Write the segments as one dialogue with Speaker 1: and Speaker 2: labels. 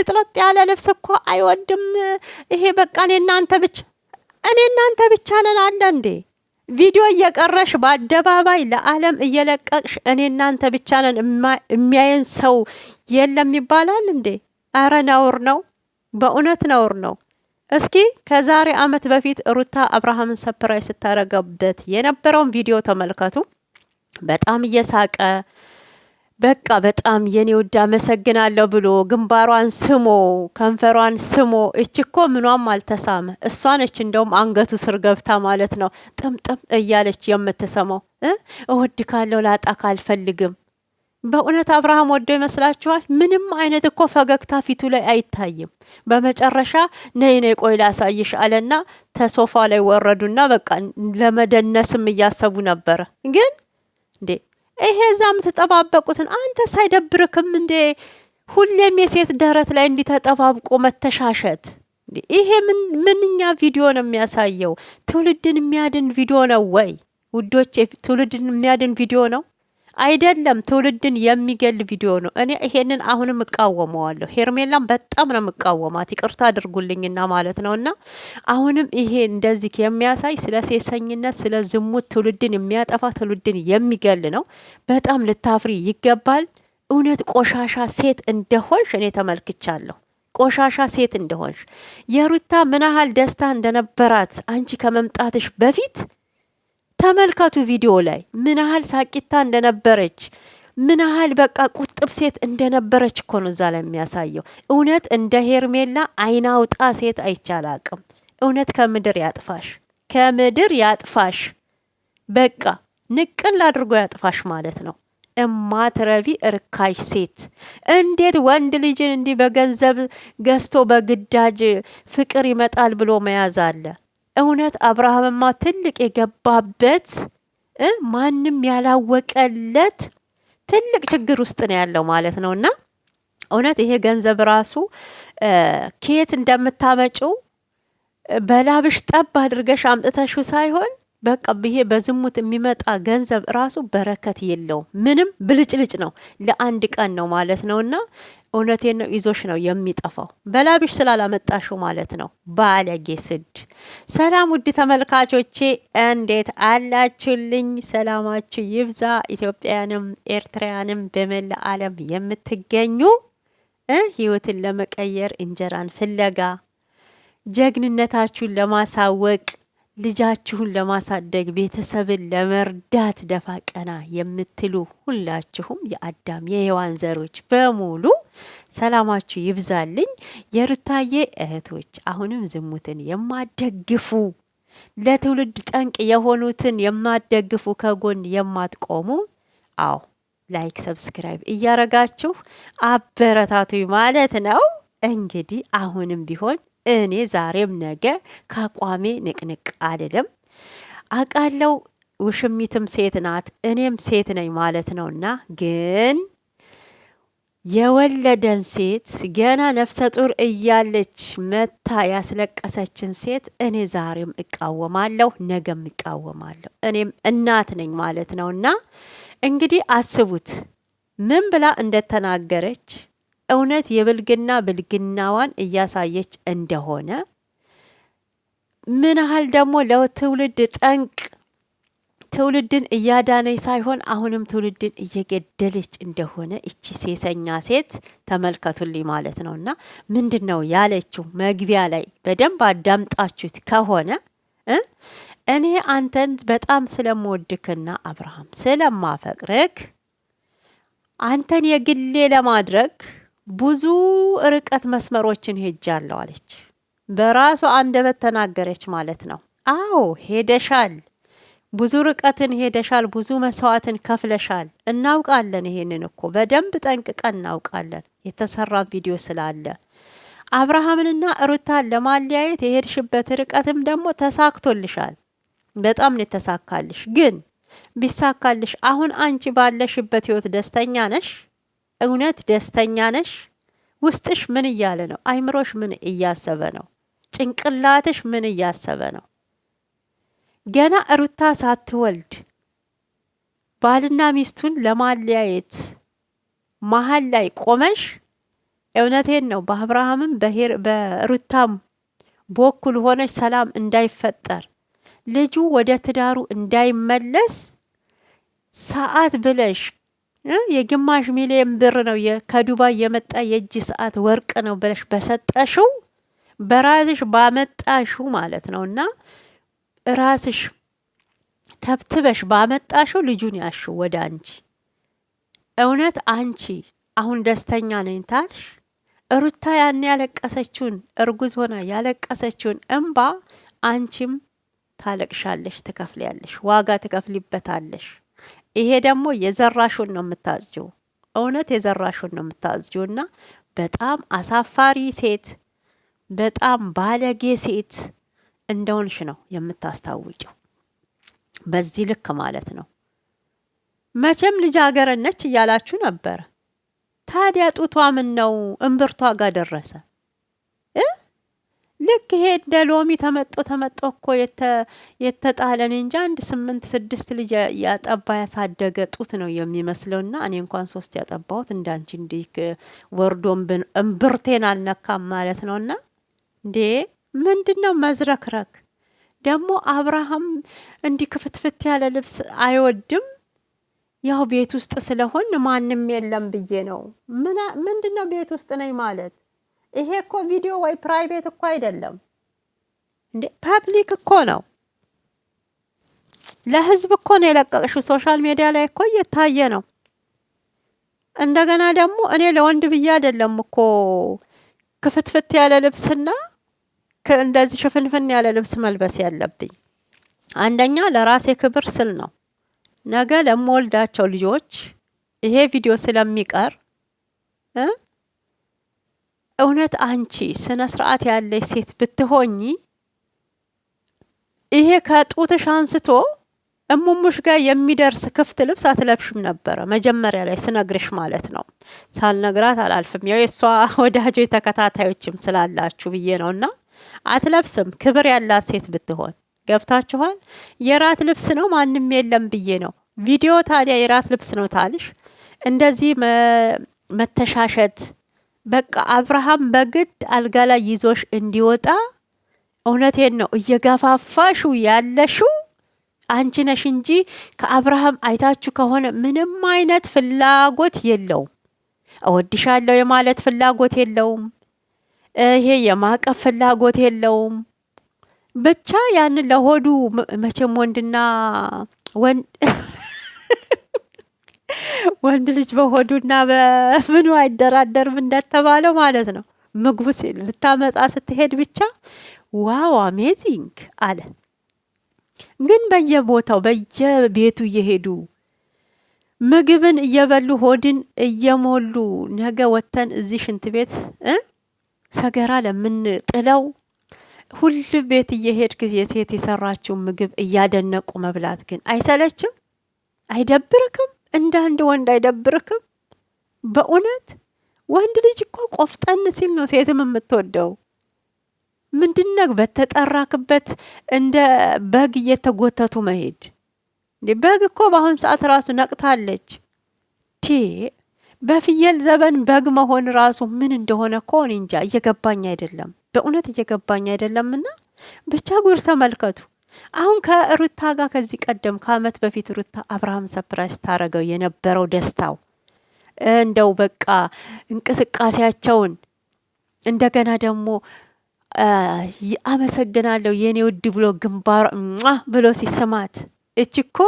Speaker 1: ጥሎት ያለ ልብስ እኮ አይወድም። ይሄ በቃ እኔ እናንተ ብቻ ነን አለ እንዴ? ቪዲዮ እየቀረሽ በአደባባይ ለዓለም እየለቀቅሽ እኔ እናንተ ብቻ ነን የሚያየን ሰው የለም ይባላል እንዴ? አረ ነውር ነው፣ በእውነት ነውር ነው። እስኪ ከዛሬ አመት በፊት ሩታ አብርሃምን ሰፕራይዝ ስታረጋበት የነበረውን ቪዲዮ ተመልከቱ። በጣም እየሳቀ በቃ በጣም የኔ ውድ አመሰግናለሁ ብሎ ግንባሯን ስሞ ከንፈሯን ስሞ እችኮ ምኗም አልተሳመ እሷ ነች እንደውም አንገቱ ስር ገብታ ማለት ነው ጥምጥም እያለች የምትሰማው እወድካለሁ ላጣ ካልፈልግም። በእውነት አብርሃም ወዶ ይመስላችኋል? ምንም አይነት እኮ ፈገግታ ፊቱ ላይ አይታይም። በመጨረሻ ነይ ነይ ቆይ ላሳይሽ አለና ተሶፋ ላይ ወረዱና በቃ ለመደነስም እያሰቡ ነበረ። ግን እንዴ ይሄ ዛም ተጠባበቁትን አንተ ሳይደብርክም እንዴ? ሁሌም የሴት ደረት ላይ እንዲተጠባብቆ መተሻሸት ይሄ ምንኛ ቪዲዮ ነው የሚያሳየው? ትውልድን የሚያድን ቪዲዮ ነው ወይ ውዶቼ? ትውልድን የሚያድን ቪዲዮ ነው አይደለም፣ ትውልድን የሚገል ቪዲዮ ነው። እኔ ይሄንን አሁንም እቃወመዋለሁ። ሄርሜላም በጣም ነው የምቃወማት፣ ይቅርታ አድርጉልኝና ማለት ነውና አሁንም ይሄ እንደዚህ የሚያሳይ ስለ ሴሰኝነት፣ ስለ ዝሙት ትውልድን የሚያጠፋ ትውልድን የሚገል ነው። በጣም ልታፍሪ ይገባል። እውነት ቆሻሻ ሴት እንደሆንሽ እኔ ተመልክቻለሁ። ቆሻሻ ሴት እንደሆንሽ የሩታ ምን ያህል ደስታ እንደነበራት አንቺ ከመምጣትሽ በፊት ተመልከቱ። ቪዲዮ ላይ ምን ያህል ሳቂታ እንደነበረች ምን ያህል በቃ ቁጥብ ሴት እንደነበረች እኮ ነው እዛ ላይ የሚያሳየው። እውነት እንደ ሄርሜላ አይናውጣ ሴት አይቻላቅም። እውነት ከምድር ያጥፋሽ፣ ከምድር ያጥፋሽ። በቃ ንቅል አድርጎ ያጥፋሽ ማለት ነው። እማትረቢ እርካሽ ሴት እንዴት ወንድ ልጅን እንዲህ በገንዘብ ገዝቶ በግዳጅ ፍቅር ይመጣል ብሎ መያዝ አለ? እውነት አብርሃምማ ትልቅ የገባበት ማንም ያላወቀለት ትልቅ ችግር ውስጥ ነው ያለው ማለት ነውና እውነት ይሄ ገንዘብ ራሱ ከየት እንደምታመጪው በላብሽ ጠብ አድርገሽ አምጥተሽው ሳይሆን በቃ ይሄ በዝሙት የሚመጣ ገንዘብ ራሱ በረከት የለውም። ምንም ብልጭልጭ ነው፣ ለአንድ ቀን ነው ማለት ነውና እውነቴን ነው ይዞሽ ነው የሚጠፋው፣ በላብሽ ስላላመጣሽው ማለት ነው። ባለጌ ስድ። ሰላም ውድ ተመልካቾቼ እንዴት አላችሁልኝ? ሰላማችሁ ይብዛ። ኢትዮጵያንም ኤርትራያንም በመላ ዓለም የምትገኙ ህይወትን ለመቀየር እንጀራን ፍለጋ ጀግንነታችሁን ለማሳወቅ ልጃችሁን ለማሳደግ ቤተሰብን ለመርዳት ደፋ ቀና የምትሉ ሁላችሁም የአዳም የሔዋን ዘሮች በሙሉ ሰላማችሁ ይብዛልኝ። የሩታዬ እህቶች አሁንም ዝሙትን የማትደግፉ ለትውልድ ጠንቅ የሆኑትን የማትደግፉ ከጎን የማትቆሙ አዎ ላይክ ሰብስክራይብ እያረጋችሁ አበረታቱኝ ማለት ነው። እንግዲህ አሁንም ቢሆን እኔ ዛሬም ነገ ከአቋሜ ንቅንቅ አልልም። አቃለው ውሽሚትም ሴት ናት እኔም ሴት ነኝ ማለት ነውና ግን የወለደን ሴት ገና ነፍሰ ጡር እያለች መታ ያስለቀሰችን ሴት እኔ ዛሬም እቃወማለሁ፣ ነገም እቃወማለሁ። እኔም እናት ነኝ ማለት ነውና እንግዲህ አስቡት ምን ብላ እንደተናገረች እውነት የብልግና ብልግናዋን እያሳየች እንደሆነ ምን ያህል ደግሞ ለትውልድ ጠንቅ ትውልድን እያዳነች ሳይሆን አሁንም ትውልድን እየገደለች እንደሆነ እቺ ሴሰኛ ሴት ተመልከቱልኝ ማለት ነውና ምንድነው ያለችው? መግቢያ ላይ በደንብ አዳምጣችሁት ከሆነ እኔ አንተን በጣም ስለምወድክና አብርሃም ስለማፈቅርክ አንተን የግሌ ለማድረግ ብዙ ርቀት መስመሮችን ሄጃለሁ አለች። በራሷ አንደበት ተናገረች ማለት ነው። አዎ ሄደሻል፣ ብዙ ርቀትን ሄደሻል፣ ብዙ መስዋዕትን ከፍለሻል። እናውቃለን፣ ይሄንን እኮ በደንብ ጠንቅቀን እናውቃለን። የተሰራ ቪዲዮ ስላለ አብርሃምንና ሩታን ለማለያየት የሄድሽበት ርቀትም ደግሞ ተሳክቶልሻል። በጣም ነው ተሳካልሽ። ግን ቢሳካልሽ አሁን አንቺ ባለሽበት ህይወት ደስተኛ ነሽ? እውነት ደስተኛ ነሽ? ውስጥሽ ምን እያለ ነው? አይምሮሽ ምን እያሰበ ነው? ጭንቅላትሽ ምን እያሰበ ነው? ገና ሩታ ሳትወልድ ባልና ሚስቱን ለማለያየት መሀል ላይ ቆመሽ እውነቴን ነው። በአብርሃምም በሩታም በኩል ሆነች ሰላም እንዳይፈጠር ልጁ ወደ ትዳሩ እንዳይመለስ ሰዓት ብለሽ የግማሽ ሚሊዮን ብር ነው ከዱባይ የመጣ የእጅ ሰዓት ወርቅ ነው ብለሽ በሰጠሽው በራስሽ ባመጣሽው ማለት ነውና ራስሽ ተብትበሽ ባመጣሽው ልጁን ያሽው ወደ አንቺ። እውነት አንቺ አሁን ደስተኛ ነኝ ታልሽ ሩታ ያን ያለቀሰችውን እርጉዝ ሆና ያለቀሰችውን እንባ አንቺም ታለቅሻለሽ፣ ትከፍሊያለሽ፣ ዋጋ ትከፍሊበታለሽ። ይሄ ደግሞ የዘራሹን ነው የምታዝጂው። እውነት የዘራሹን ነው የምታዝጂውና በጣም አሳፋሪ ሴት፣ በጣም ባለጌ ሴት እንደሆንሽ ነው የምታስታውቂው። በዚህ ልክ ማለት ነው። መቼም ልጃገረድ ነች እያላችሁ ነበረ። ታዲያ ጡቷ ምን ነው እምብርቷ ጋር ደረሰ? ልክ ይሄ እንደ ሎሚ ተመጦ እኮ የተጣለን እንጂ 8-6 ልጅ ያጠባ ያሳደገ ጡት ነው የሚመስለውና እኔ እንኳን 3 ያጠባሁት እንዳንቺ እንዲህ ወርዶም እምብርቴን አልነካም ማለት ነውና እንዴ ምንድነው መዝረክረክ? ደግሞ አብርሃም እንዲህ ክፍትፍት ያለ ልብስ አይወድም። ያው ቤት ውስጥ ስለሆን ማንም የለም ብዬ ነው። ምንድነው ቤት ውስጥ ነኝ ማለት? ይሄ እኮ ቪዲዮ ወይ ፕራይቬት እኮ አይደለም እንዴ፣ ፐብሊክ እኮ ነው። ለህዝብ እኮ ነው የለቀቅሽው። ሶሻል ሚዲያ ላይ እኮ እየታየ ነው። እንደገና ደግሞ እኔ ለወንድ ብዬ አይደለም እኮ ክፍትፍት ያለ ልብስና እንደዚህ ሽፍንፍን ያለ ልብስ መልበስ ያለብኝ። አንደኛ ለራሴ ክብር ስል ነው። ነገ ለምወልዳቸው ልጆች ይሄ ቪዲዮ ስለሚቀር እውነት አንቺ ስነ ስርዓት ያለሽ ሴት ብትሆኚ ይሄ ከጡትሽ አንስቶ እሙሙሽ ጋር የሚደርስ ክፍት ልብስ አትለብሽም ነበረ። መጀመሪያ ላይ ስነግርሽ ማለት ነው። ሳልነግራት አላልፍም። ያው የሷ ወዳጆች ተከታታዮችም ስላላችሁ ብዬ ነውና አትለብስም። ክብር ያላት ሴት ብትሆን ገብታችኋል። የራት ልብስ ነው ማንም የለም ብዬ ነው። ቪዲዮ ታዲያ የራት ልብስ ነው ታልሽ እንደዚህ መተሻሸት። በቃ አብርሃም በግድ አልጋ ላይ ይዞሽ እንዲወጣ እውነቴን ነው እየገፋፋሹ ያለሽው አንቺ ነሽ እንጂ ከአብርሃም አይታችሁ ከሆነ ምንም አይነት ፍላጎት የለውም። እወድሻለሁ የማለት ፍላጎት የለውም። ይሄ የማቀፍ ፍላጎት የለውም። ብቻ ያን ለሆዱ መቼም ወንድና ወንድ ልጅ በሆዱና በምኑ አይደራደርም እንደተባለው ማለት ነው። ምግቡ ልታመጣ ስትሄድ ብቻ ዋው አሜዚንግ አለ። ግን በየቦታው በየቤቱ እየሄዱ ምግብን እየበሉ ሆድን እየሞሉ ነገ ወተን እዚህ ሽንት ቤት ሰገራ ለምን ጥለው ሁሉ ቤት እየሄድክ የሴት የሰራችው ምግብ እያደነቁ መብላት ግን አይሰለችም? አይደብርክም? እንደ አንድ ወንድ አይደብርክም? በእውነት ወንድ ልጅ እኮ ቆፍጠን ሲል ነው ሴትም የምትወደው። ምንድነው በተጠራክበት እንደ በግ እየተጎተቱ መሄድ? እንዴ በግ እኮ በአሁን ሰዓት ራሱ ነቅታለች። በፍየል ዘበን በግ መሆን ራሱ ምን እንደሆነ እኮ እኔ እንጃ እየገባኝ አይደለም። በእውነት እየገባኝ አይደለምና ብቻ ጉር ተመልከቱ። አሁን ከሩታ ጋር ከዚህ ቀደም ከአመት በፊት ሩታ አብርሃም ሰርፕራይዝ ታረገው የነበረው ደስታው እንደው በቃ እንቅስቃሴያቸውን እንደገና ደግሞ አመሰግናለሁ የኔ ውድ ብሎ ግንባር ብሎ ሲስማት እችኮ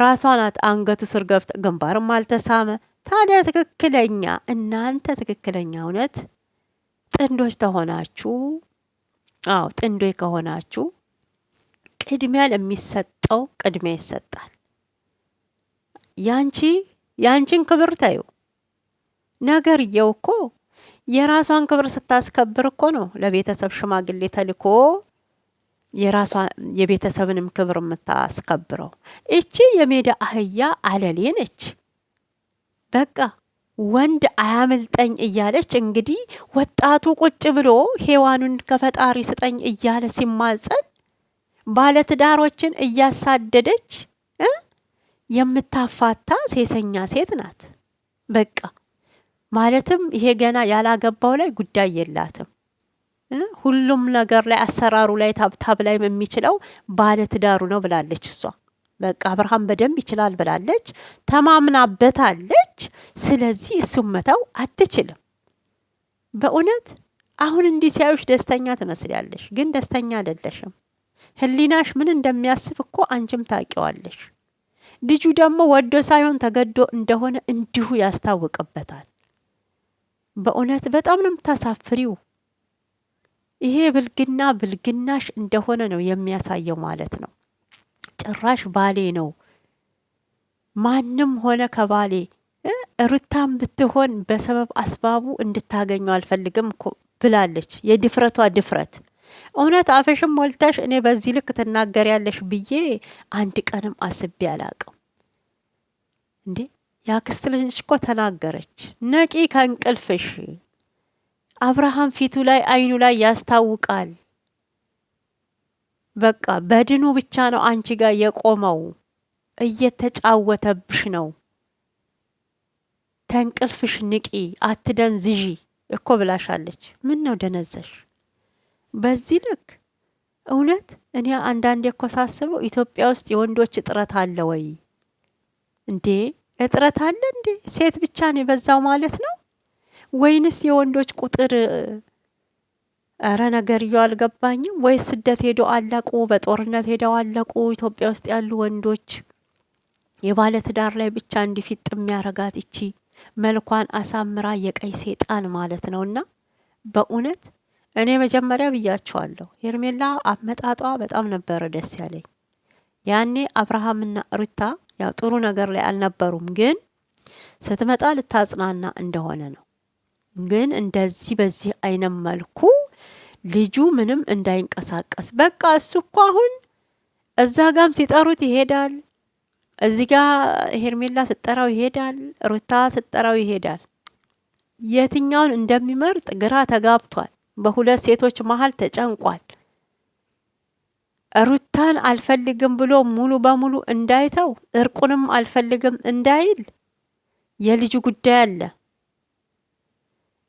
Speaker 1: ራሷ ናት አንገቱ ስር ገብታ ግንባርም አልተሳመ። ታዲያ ትክክለኛ እናንተ ትክክለኛ እውነት ጥንዶች ተሆናችሁ ጥንዶች ከሆናችሁ ቅድሚያ ለሚሰጠው ቅድሚያ ይሰጣል። ያንቺን ክብር ታዩ ነገርየው እኮ የራሷን ክብር ስታስከብር እኮ ነው ለቤተሰብ ሽማግሌ ተልኮ የራሷ የቤተሰብንም ክብር የምታስከብረው። እቺ የሜዳ አህያ አለሌ ነች። በቃ ወንድ አያመልጠኝ እያለች እንግዲህ ወጣቱ ቁጭ ብሎ ሔዋኑን ከፈጣሪ ስጠኝ እያለ ሲማጸን ባለትዳሮችን እያሳደደች የምታፋታ ሴሰኛ ሴት ናት። በቃ ማለትም ይሄ ገና ያላገባው ላይ ጉዳይ የላትም። ሁሉም ነገር ላይ አሰራሩ ላይ ታብታብ ላይ የሚችለው ባለ ትዳሩ ነው ብላለች እሷ። በቃ አብርሃም በደንብ ይችላል ብላለች፣ ተማምናበታለች። ስለዚህ እሱም መተው አትችልም። በእውነት አሁን እንዲህ ሲያዩሽ ደስተኛ ትመስላለሽ፣ ግን ደስተኛ አይደለሽም። ህሊናሽ ምን እንደሚያስብ እኮ አንቺም ታውቂዋለሽ። ልጁ ደግሞ ወዶ ሳይሆን ተገዶ እንደሆነ እንዲሁ ያስታውቅበታል። በእውነት በጣም ነው የምታሳፍሪው። ይሄ ብልግናሽ እንደሆነ ነው የሚያሳየው ማለት ነው። ጭራሽ ባሌ ነው ማንም ሆነ ከባሌ ሩታም ብትሆን በሰበብ አስባቡ እንድታገኘው አልፈልግም እኮ ብላለች። የድፍረቷ ድፍረት እውነት አፈሽም ሞልተሽ እኔ በዚህ ልክ ትናገሪያለሽ ብዬ አንድ ቀንም አስቤ አላቅም። እንዴ ያክስት ልጅ እኮ ተናገረች። ነቂ ከእንቅልፍሽ። አብርሃም ፊቱ ላይ አይኑ ላይ ያስታውቃል። በቃ በድኑ ብቻ ነው አንቺ ጋር የቆመው፣ እየተጫወተብሽ ነው። ተንቅልፍሽ ንቂ፣ አትደንዝዢ እኮ ብላሻለች። ምን ነው ደነዘሽ በዚህ ልክ? እውነት እኔ አንዳንዴ እኮ ሳስበው ኢትዮጵያ ውስጥ የወንዶች እጥረት አለ ወይ እንዴ? እጥረት አለ እንዴ? ሴት ብቻ ነው የበዛው ማለት ነው ወይንስ የወንዶች ቁጥር? አረ ነገርየው አልገባኝም። ወይ ስደት ሄደው አለቁ፣ በጦርነት ሄደው አለቁ። ኢትዮጵያ ውስጥ ያሉ ወንዶች የባለ ትዳር ላይ ብቻ እንዲፊጥ የሚያረጋት እቺ መልኳን አሳምራ የቀይ ሴጣን ማለት ነውና በእውነት እኔ መጀመሪያ ብያቸዋለሁ። ሄርሜላ አመጣጧ በጣም ነበረ ደስ ያለኝ። ያኔ አብርሃምና ሩታ ያው ጥሩ ነገር ላይ አልነበሩም፣ ግን ስትመጣ ልታጽናና እንደሆነ ነው። ግን እንደዚህ በዚህ አይነት መልኩ ልጁ ምንም እንዳይንቀሳቀስ በቃ እሱ እኮ አሁን እዛ ጋም ሲጠሩት ይሄዳል፣ እዚህ ጋ ሄርሜላ ስትጠራው ይሄዳል፣ ሩታ ስትጠራው ይሄዳል። የትኛውን እንደሚመርጥ ግራ ተጋብቷል። በሁለት ሴቶች መሀል ተጨንቋል። ሩታን አልፈልግም ብሎ ሙሉ በሙሉ እንዳይተው፣ እርቁንም አልፈልግም እንዳይል የልጁ ጉዳይ አለ።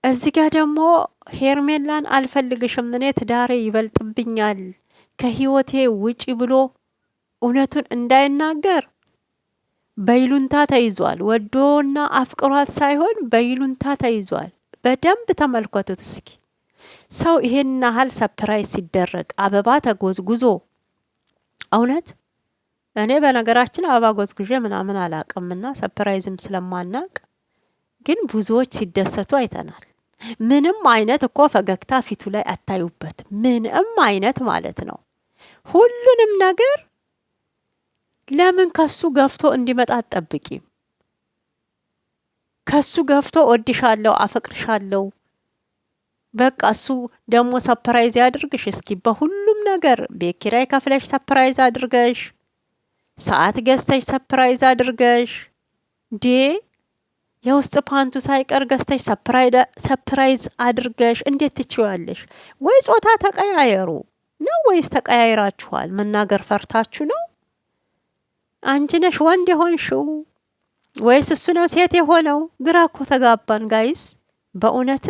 Speaker 1: እዚህ ጋር ደግሞ ሄርሜላን አልፈልግሽም፣ እኔ ትዳሬ ይበልጥብኛል፣ ከህይወቴ ውጪ ብሎ እውነቱን እንዳይናገር በይሉንታ ተይዟል። ወዶና አፍቅሯት ሳይሆን በይሉንታ ተይዟል። በደንብ ተመልከቱት እስኪ። ሰው ይሄን ያህል ሰፕራይዝ ሲደረግ አበባ ተጎዝጉዞ፣ እውነት እኔ በነገራችን አበባ ጎዝጉዤ ምናምን አላቅምና ሰፕራይዝም ስለማናቅ፣ ግን ብዙዎች ሲደሰቱ አይተናል። ምንም አይነት እኮ ፈገግታ ፊቱ ላይ አታዩበት፣ ምንም አይነት ማለት ነው። ሁሉንም ነገር ለምን ከሱ ገፍቶ እንዲመጣ አትጠብቂም? ከሱ ገፍቶ ወድሻለሁ፣ አፈቅርሻለሁ በቃ እሱ ደግሞ ሰፕራይዝ ያድርግሽ። እስኪ በሁሉም ነገር ቤት ኪራይ ከፍለሽ ሰፕራይዝ አድርገሽ፣ ሰዓት ገዝተሽ ሰፕራይዝ አድርገሽ፣ ዴ የውስጥ ፓንቱ ሳይቀር ገዝተሽ ሰፕራይዝ አድርገሽ እንዴት ትችዋለሽ? ወይ ጾታ ተቀያየሩ ነው ወይስ ተቀያይራችኋል? መናገር ፈርታችሁ ነው? አንቺ ነሽ ወንድ የሆንሽው ወይስ እሱ ነው ሴት የሆነው? ግራ እኮ ተጋባን ጋይስ በእውነት።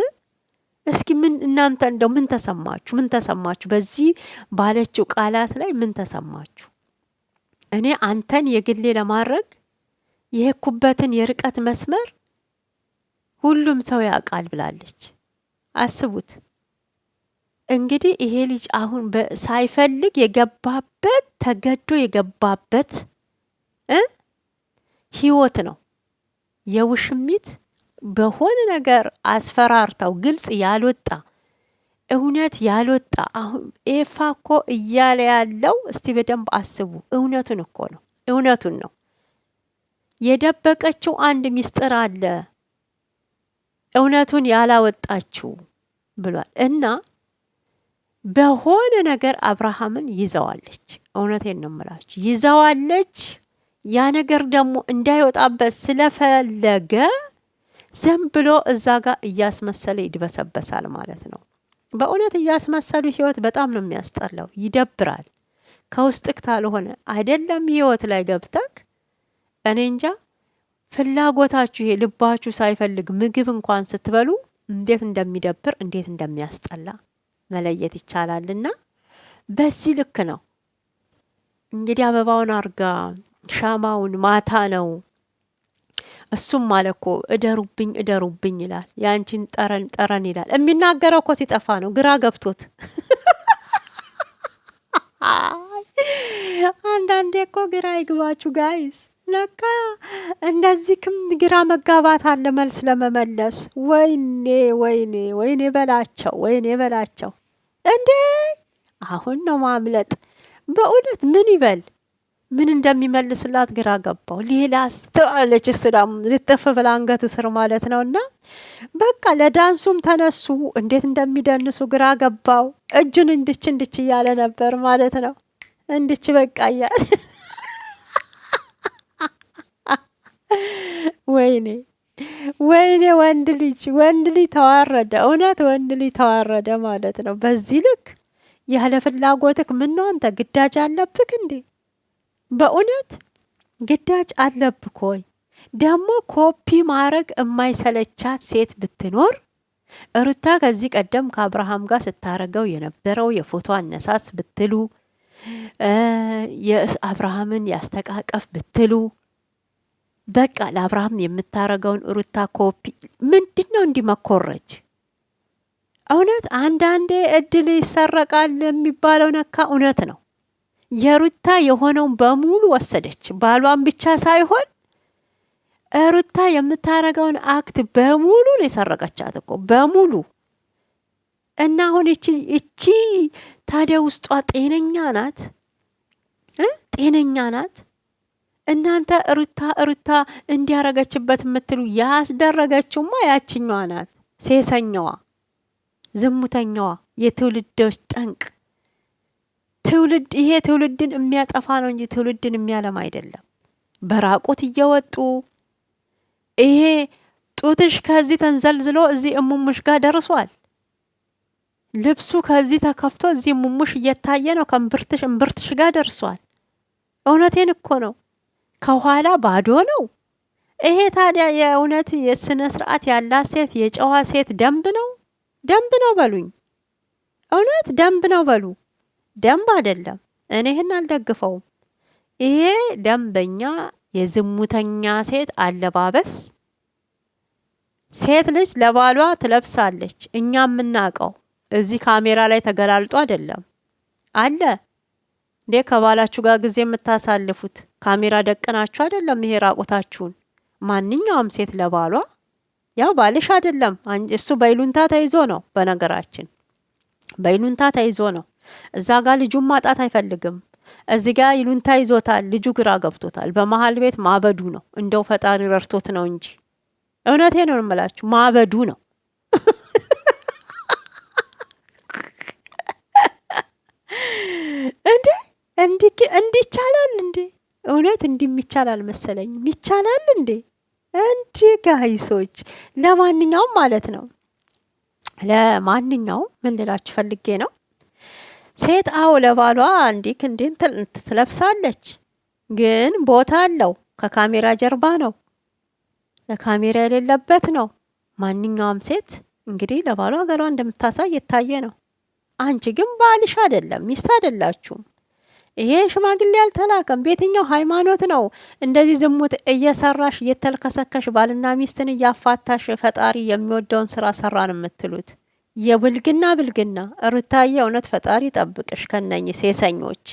Speaker 1: እስኪ ምን እናንተ እንደው ምን ተሰማችሁ? ምን ተሰማችሁ? በዚህ ባለችው ቃላት ላይ ምን ተሰማችሁ? እኔ አንተን የግሌ ለማድረግ የሄድኩበትን የርቀት መስመር ሁሉም ሰው ያውቃል ብላለች። አስቡት እንግዲህ ይሄ ልጅ አሁን ሳይፈልግ የገባበት ተገዶ የገባበት ህይወት ነው። የውሽሚት በሆነ ነገር አስፈራርተው ግልጽ ያልወጣ እውነት ያልወጣ አሁን ኤፋ እኮ እያለ ያለው እስቲ በደንብ አስቡ። እውነቱን እኮ ነው፣ እውነቱን ነው። የደበቀችው አንድ ሚስጥር አለ እውነቱን ያላወጣችው ብሏል። እና በሆነ ነገር አብርሃምን ይዘዋለች። እውነቴን ነው የምላችሁ ይዘዋለች። ያ ነገር ደግሞ እንዳይወጣበት ስለፈለገ ዝም ብሎ እዛ ጋር እያስመሰለ ይድበሰበሳል ማለት ነው። በእውነት እያስመሰሉ ህይወት በጣም ነው የሚያስጠላው፣ ይደብራል። ከውስጥክ ካልሆነ አይደለም ህይወት ላይ ገብተክ እኔ እንጃ ፍላጎታችሁ ይሄ ልባችሁ ሳይፈልግ ምግብ እንኳን ስትበሉ እንዴት እንደሚደብር እንዴት እንደሚያስጠላ መለየት ይቻላልና በዚህ ልክ ነው እንግዲህ አበባውን አርጋ ሻማውን ማታ ነው እሱም ማለኮ እደሩብኝ ይላል ያንቺን ጠረን ይላል የሚናገረው እኮ ሲጠፋ ነው ግራ ገብቶት አንዳንዴ እኮ ግራ ይግባችሁ ጋይስ ለካ እንደዚህም ግራ መጋባት አለ መልስ ለመመለስ ወይኔ በላቸው እንዴ አሁን ነው ማምለጥ በእውነት ምን ይበል ምን እንደሚመልስላት ግራ ገባው ሌላስ ተአለች ሰላም ልጥፍ ብላ አንገቱ ስር ማለት ነውና በቃ ለዳንሱም ተነሱ እንዴት እንደሚደንሱ ግራ ገባው እጁን እንድች እያለ ነበር ማለት ነው እንድች በቃ እያለ ወይኔ ወንድ ልጅ ተዋረደ እውነት ወንድ ልጅ ተዋረደ ማለት ነው በዚህ ልክ ያለ ፍላጎትክ ምን ነው አንተ ግዳጅ አለብክ እንዴ በእውነት ግዳጅ አለብክ ወይ ደግሞ ኮፒ ማድረግ የማይሰለቻት ሴት ብትኖር ሩታ ከዚህ ቀደም ከአብርሃም ጋር ስታረገው የነበረው የፎቶ አነሳስ ብትሉ የአብርሃምን ያስተቃቀፍ ብትሉ በቃ ለአብርሃም የምታረገውን ሩታ ኮፒ ምንድነው እንዲመኮረጅ እውነት አንዳንዴ እድል ይሰረቃል የሚባለው ነካ እውነት ነው የሩታ የሆነውን በሙሉ ወሰደች ባሏን ብቻ ሳይሆን ሩታ የምታረገውን አክት በሙሉ ነው የሰረቀቻት እኮ በሙሉ እና አሁን እቺ ታዲያ ውስጧ ጤነኛ ናት እናንተ ሩታ እንዲያረገችበት የምትሉ ያስደረገችውማ ያችኛዋ ናት ሴሰኛዋ ዝሙተኛዋ የትውልዶች ጠንቅ ይሄ ትውልድን የሚያጠፋ ነው እንጂ ትውልድን የሚያለማ አይደለም በራቁት እየወጡ ይሄ ጡትሽ ከዚህ ተንዘልዝሎ እዚህ እሙሙሽ ጋር ደርሷል ልብሱ ከዚህ ተከፍቶ እዚህ እሙሙሽ እየታየ ነው እምብርትሽ ጋር ደርሷል እውነቴን እኮ ነው ከኋላ ባዶ ነው ይሄ ታዲያ የእውነት የስነ ስርዓት ያላት ሴት የጨዋ ሴት ደንብ ነው በሉኝ እውነት ደንብ ነው በሉ ደንብ አይደለም እኔ ይሄን አልደግፈውም ይሄ ደንበኛ የዝሙተኛ ሴት አለባበስ ሴት ልጅ ለባሏ ትለብሳለች እኛ የምናውቀው እዚህ ካሜራ ላይ ተገላልጦ አይደለም አለ እንዴ ከባላችሁ ጋር ጊዜ የምታሳልፉት ካሜራ ደቅናችሁ አይደለም ይሄ ራቆታችሁን ማንኛውም ሴት ለባሏ ያው ባልሽ አይደለም እሱ በይሉንታ ተይዞ ነው በነገራችን በይሉንታ ተይዞ ነው እዛ ጋር ልጁን ማጣት አይፈልግም እዚህ ጋር ይሉንታ ይዞታል ልጁ ግራ ገብቶታል በመሃል ቤት ማበዱ ነው እንደው ፈጣሪ ረርቶት ነው እንጂ እውነቴን ነው የምላችሁ ማበዱ ነው እንዴ ይቻላል እንዴ እውነት እንዲሚቻላል መሰለኝ ይቻላል እንዴ እንዴ ጋይሶች ለማንኛውም ማለት ነው ለማንኛውም ምን ልላችሁ ፈልጌ ነው ሴት ለባሏ እንዴት ትለብሳለች ግን ቦታ አለው ከካሜራ ጀርባ ነው ለካሜራ የሌለበት ነው ማንኛውም ሴት እንግዲህ ለባሏ ገሏ እንደምታሳይ የታየ ነው አንቺ ግን ባልሽ አይደለም ሚስት አይደላችሁም ይሄ ሽማግሌ ያልተላከም በየትኛው ሃይማኖት ነው እንደዚህ ዝሙት እየሰራሽ እየተልከሰከሽ ባልና ሚስትን እያፋታሽ ፈጣሪ የሚወደውን ስራ ሰራን የምትሉት የብልግና ሩታዬ እውነት ፈጣሪ ጠብቅሽ ከነኝ ሴሰኞች